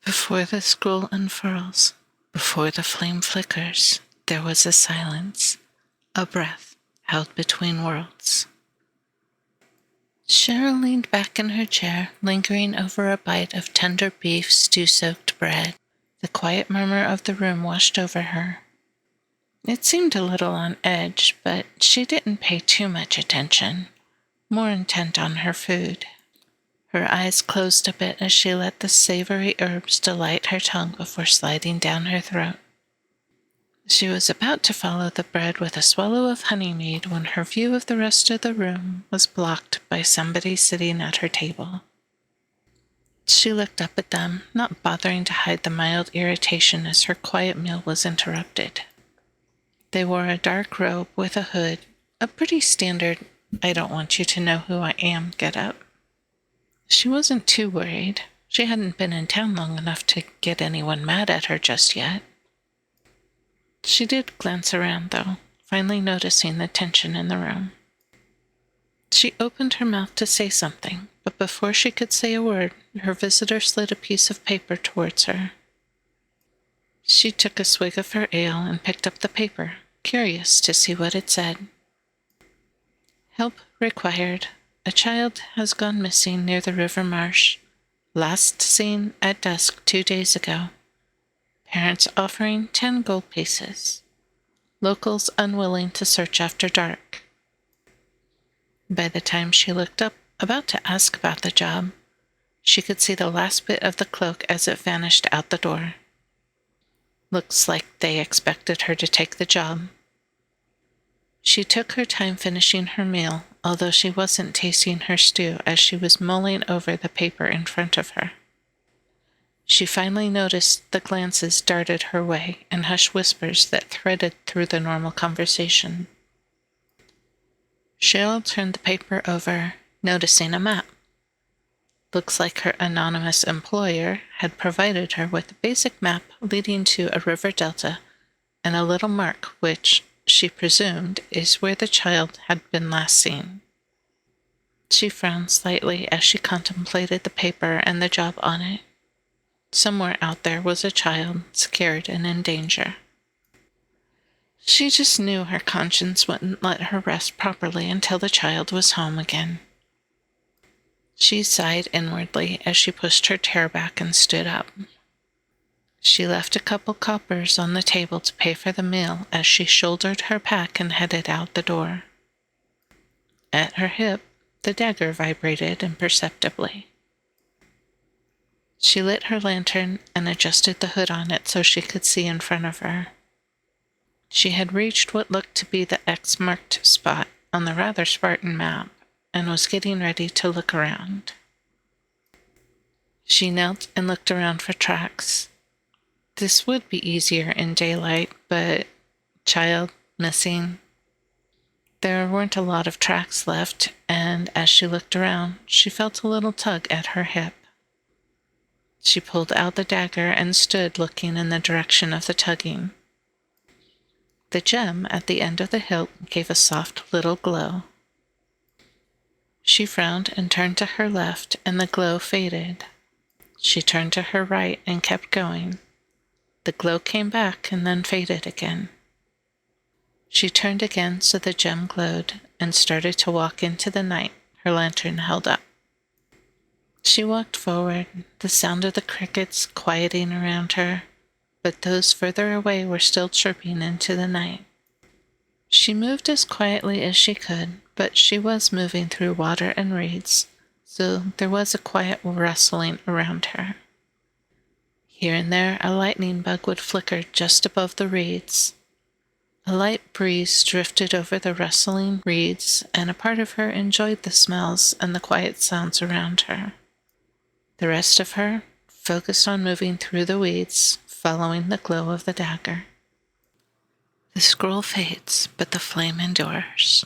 Before the scroll unfurls, before the flame flickers, there was a silence, a breath held between worlds. Cheryl leaned back in her chair, lingering over a bite of tender beef stew-soaked bread. The quiet murmur of the room washed over her. It seemed a little on edge, but she didn't pay too much attention, more intent on her food. Her eyes closed a bit as she let the savory herbs delight her tongue before sliding down her throat. She was about to follow the bread with a swallow of honey mead when her view of the rest of the room was blocked by somebody sitting at her table. She looked up at them, not bothering to hide the mild irritation as her quiet meal was interrupted. They wore a dark robe with a hood, a pretty standard "I don't want you to know who I am" getup. She wasn't too worried. She hadn't been in town long enough to get anyone mad at her just yet. She did glance around, though, finally noticing the tension in the room. She opened her mouth to say something, but before she could say a word, her visitor slid a piece of paper towards her. She took a swig of her ale and picked up the paper, curious to see what it said. Help required. A child has gone missing near the river marsh. Last seen at dusk 2 days ago. Parents offering 10 gold pieces. Locals unwilling to search after dark. By the time she looked up, about to ask about the job, she could see the last bit of the cloak as it vanished out the door. Looks like they expected her to take the job. She took her time finishing her meal, although she wasn't tasting her stew as she was mulling over the paper in front of her. She finally noticed the glances darted her way and hushed whispers that threaded through the normal conversation. Cheryl turned the paper over, noticing a map. Looks like her anonymous employer had provided her with a basic map leading to a river delta and a little mark which, she presumed, is where the child had been last seen. She frowned slightly as she contemplated the paper and the job on it. Somewhere out there was a child, scared and in danger. She just knew her conscience wouldn't let her rest properly until the child was home again. She sighed inwardly as she pushed her chair back and stood up. She left a couple coppers on the table to pay for the meal as she shouldered her pack and headed out the door. At her hip, the dagger vibrated imperceptibly. She lit her lantern and adjusted the hood on it so she could see in front of her. She had reached what looked to be the X-marked spot on the rather Spartan map and was getting ready to look around. She knelt and looked around for tracks. This would be easier in daylight, but child missing. There weren't a lot of tracks left, and as she looked around, she felt a little tug at her hip. She pulled out the dagger and stood looking in the direction of the tugging. The gem at the end of the hilt gave a soft little glow. She frowned and turned to her left, and the glow faded. She turned to her right and kept going. The glow came back and then faded again. She turned again so the gem glowed and started to walk into the night, her lantern held up. She walked forward, the sound of the crickets quieting around her, but those further away were still chirping into the night. She moved as quietly as she could, but she was moving through water and reeds, so there was a quiet rustling around her. Here and there a lightning bug would flicker just above the reeds. A light breeze drifted over the rustling reeds, and a part of her enjoyed the smells and the quiet sounds around her. The rest of her focused on moving through the weeds, following the glow of the dagger. The scroll fades, but the flame endures.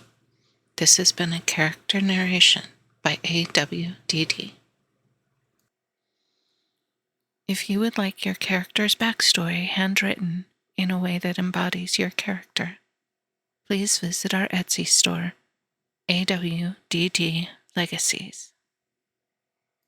This has been a character narration by AWDD. If you would like your character's backstory handwritten in a way that embodies your character, please visit our Etsy store, AWDD Legacies.